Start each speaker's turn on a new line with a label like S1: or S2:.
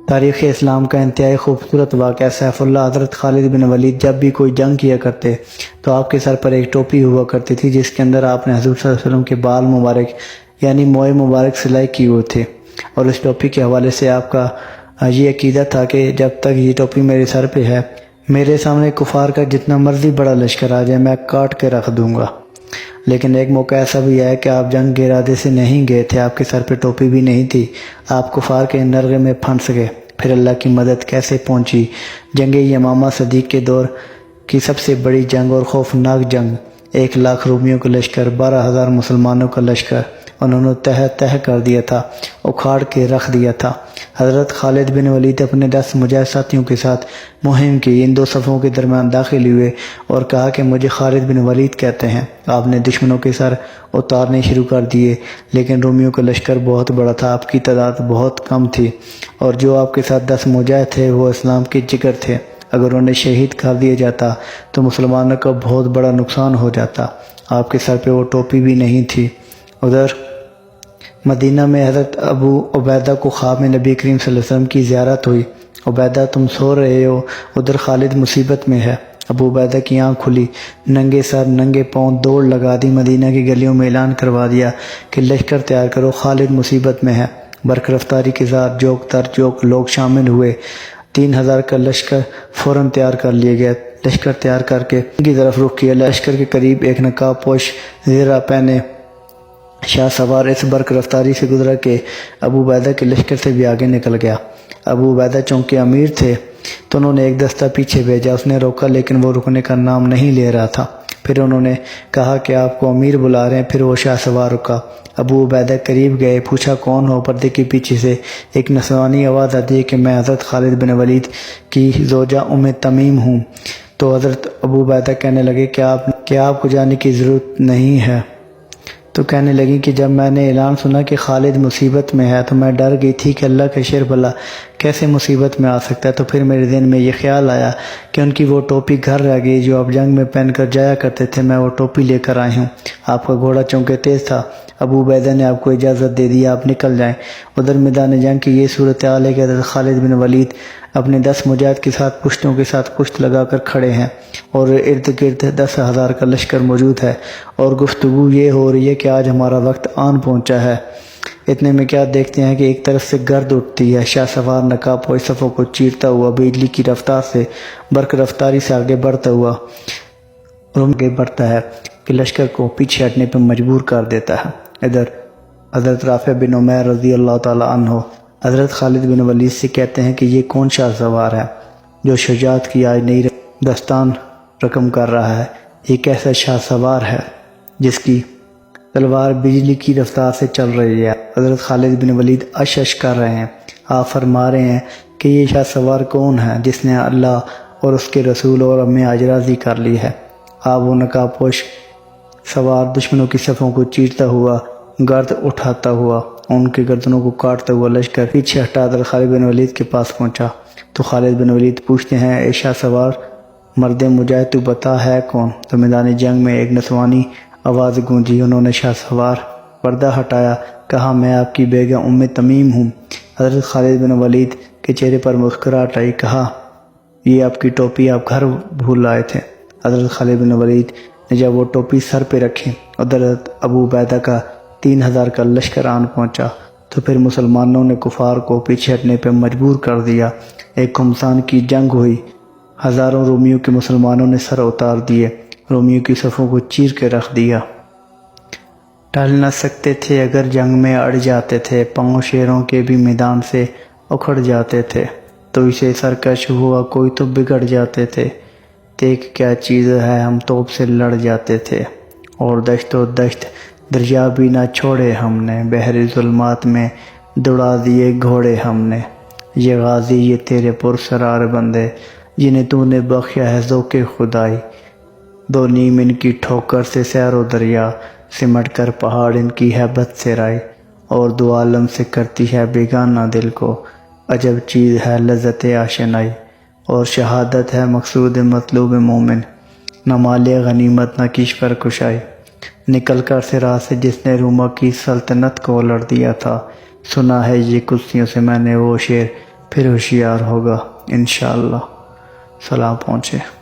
S1: تاریخ اسلام کا انتہائی خوبصورت واقعہ سیف اللہ حضرت خالد بن ولید جب بھی کوئی جنگ کیا کرتے تو آپ کے سر پر ایک ٹوپی ہوا کرتی تھی جس کے اندر آپ نے حضور صلی اللہ علیہ وسلم کے بال مبارک یعنی موئے مبارک سلائی کی ہوئے تھے، اور اس ٹوپی کے حوالے سے آپ کا یہ عقیدہ تھا کہ جب تک یہ ٹوپی میرے سر پہ ہے میرے سامنے کفار کا جتنا مرضی بڑا لشکر آ جائے میں کاٹ کے رکھ دوں گا۔ لیکن ایک موقع ایسا بھی ہے کہ آپ جنگ کے ارادے سے نہیں گئے تھے، آپ کے سر پہ ٹوپی بھی نہیں تھی، آپ کفار کے نرغے میں پھنس گئے، پھر اللہ کی مدد کیسے پہنچی؟ جنگ یمامہ صدیق کے دور کی سب سے بڑی جنگ اور خوفناک جنگ، 1,00,000 رومیوں کا لشکر، 12,000 مسلمانوں کا لشکر انہوں نے تہہ کر دیا تھا، اکھاڑ کے رکھ دیا تھا۔ حضرت خالد بن ولید اپنے 10 مجاہد ساتھیوں کے ساتھ مہم کی، ان دو صفوں کے درمیان داخل ہوئے اور کہا کہ مجھے خالد بن ولید کہتے ہیں۔ آپ نے دشمنوں کے سر اتارنے شروع کر دیے، لیکن رومیوں کا لشکر بہت بڑا تھا، آپ کی تعداد بہت کم تھی، اور جو آپ کے ساتھ 10 مجاہد تھے وہ اسلام کے جگر تھے، اگر انہیں شہید کر دیا جاتا تو مسلمانوں کا بہت بڑا نقصان ہو جاتا۔ آپ کے سر پہ وہ ٹوپی بھی نہیں تھی۔ ادھر مدینہ میں حضرت ابو عبیدہ کو خواب میں نبی کریم صلی اللہ علیہ وسلم کی زیارت ہوئی۔ عبیدہ تم سو رہے ہو، ادھر خالد مصیبت میں ہے۔ ابو عبیدہ کی آنکھ کھلی، ننگے سر ننگے پاؤں دوڑ لگا دی، مدینہ کی گلیوں میں اعلان کروا دیا کہ لشکر تیار کرو، خالد مصیبت میں ہے۔ برق رفتاری کے ساتھ جوک تر جوک لوگ شامل ہوئے، 3,000 کا لشکر فوراً تیار کر لیے گئے۔ لشکر تیار کر کے ان کی طرف رخ کیا، لشکر کے قریب ایک نقاب پوش زیرہ پہنے شاہ سوار اس برق رفتاری سے گزرا کہ ابو عبیدہ کے لشکر سے بھی آگے نکل گیا۔ ابو عبیدہ چونکہ امیر تھے تو انہوں نے ایک دستہ پیچھے بھیجا، اس نے روکا لیکن وہ رکنے کا نام نہیں لے رہا تھا۔ پھر انہوں نے کہا کہ آپ کو امیر بلا رہے ہیں، پھر وہ شاہ سوار رکا۔ ابو عبیدہ قریب گئے، پوچھا کون ہو؟ پردے کے پیچھے سے ایک نسوانی آواز آتی ہے کہ میں حضرت خالد بن ولید کی زوجہ ام تمیم ہوں۔ تو حضرت ابو عبیدہ کہنے لگے کہ آپ کو جانے کی ضرورت نہیں ہے۔ تو کہنے لگی کہ جب میں نے اعلان سنا کہ خالد مصیبت میں ہے تو میں ڈر گئی تھی کہ اللہ کا شیر بھلا کیسے مصیبت میں آ سکتا ہے۔ تو پھر میرے ذہن میں یہ خیال آیا کہ ان کی وہ ٹوپی گھر رہ گئی جو آپ جنگ میں پہن کر جایا کرتے تھے، میں وہ ٹوپی لے کر آئی ہوں۔ آپ کا گھوڑا چونکہ تیز تھا، ابو عبیدہ نے آپ کو اجازت دے دی، آپ نکل جائیں۔ ادھر میدان جنگ کی یہ صورتحال ہے کہ حضرت خالد بن ولید اپنے 10 مجاہد کے ساتھ پشتوں کے ساتھ پشت لگا کر کھڑے ہیں اور ارد گرد 10,000 کا لشکر موجود ہے، اور گفتگو یہ ہو رہی ہے کہ آج ہمارا وقت آن پہنچا ہے۔ اتنے میں کیا دیکھتے ہیں کہ ایک طرف سے گرد اٹھتی ہے، شاہ سوار نقاب پوش صفوں کو چیرتا ہوا بجلی کی رفتار سے برق رفتاری سے آگے بڑھتا ہے کہ لشکر کو پیچھے ہٹنے پر مجبور کر دیتا ہے۔ ادھر حضرت رافع بن عمیر رضی اللہ تعالیٰ عنہ حضرت خالد بن ولید سے کہتے ہیں کہ یہ کون شاہ سوار ہے جو شجاعت کی آج نئی داستان رقم کر رہا ہے؟ یہ کیسا شاہ سوار ہے جس کی تلوار بجلی کی رفتار سے چل رہی ہے؟ حضرت خالد بن ولید اشش کر رہے ہیں، آپ فرما رہے ہیں کہ یہ شاہ سوار کون ہے جس نے اللہ اور اس کے رسول اور ہمیں آج راضی کر لی ہے؟ آپ وہ نقاب پوش سوار دشمنوں کی صفوں کو چیرتا ہوا، گرد اٹھاتا ہوا، ان کے گردنوں کو کاٹتا ہوا لشکر پیچھے ہٹا حضرت خالد بن ولید کے پاس پہنچا۔ تو خالد بن ولید پوچھتے ہیں اے شاہ سوار مرد مجاہد تو بتا ہے کون؟ تو میدان جنگ میں ایک نسوانی آواز گونجی، انہوں نے شاہ سوار پردہ ہٹایا، کہا میں آپ کی بیگم ام تمیم ہوں۔ حضرت خالد بن ولید کے چہرے پر مسکراہٹ آئی، کہا یہ آپ کی ٹوپی آپ گھر بھول آئے تھے۔ حضرت خالد بن ولید نے جب وہ ٹوپی سر پہ رکھی، حضرت ابو عبیدہ کا 3,000 کا لشکر آن پہنچا، تو پھر مسلمانوں نے کفار کو پیچھے ہٹنے پہ مجبور کر دیا۔ ایک گھمسان کی جنگ ہوئی، ہزاروں رومیوں کے مسلمانوں نے سر اتار دیے، رومیوں کی صفوں کو چیر کے رکھ دیا۔ ٹل نہ سکتے تھے اگر جنگ میں اڑ جاتے تھے، پاؤں شیروں کے بھی میدان سے اکھڑ جاتے تھے، تو اسے سرکش ہوا کوئی تو بگڑ جاتے تھے، دیکھ کیا چیز ہے ہم توپ سے لڑ جاتے تھے، اور دشت و دشت دریا بھی نہ چھوڑے ہم نے، بحر ظلمات میں دوڑا دیے گھوڑے ہم نے، یہ غازی یہ تیرے پرسرار بندے جنہیں تو نے بخشا ہے ذوق خدائی، دو نیم ان کی ٹھوکر سے سیر و دریا، سمٹ کر پہاڑ ان کی ہیبت سے رائے، اور دو عالم سے کرتی ہے بیگانہ دل کو، عجب چیز ہے لذت آشنائی، اور شہادت ہے مقصود مطلوب مومن، نہ مال غنیمت نہ کش پر کشائی، نکل کر صراع سے جس نے روما کی سلطنت کو لڑ دیا تھا، سنا ہے یہ قدسیوں سے میں نے وہ شعر پھر ہوشیار ہوگا انشاءاللہ۔ سلام پہنچے۔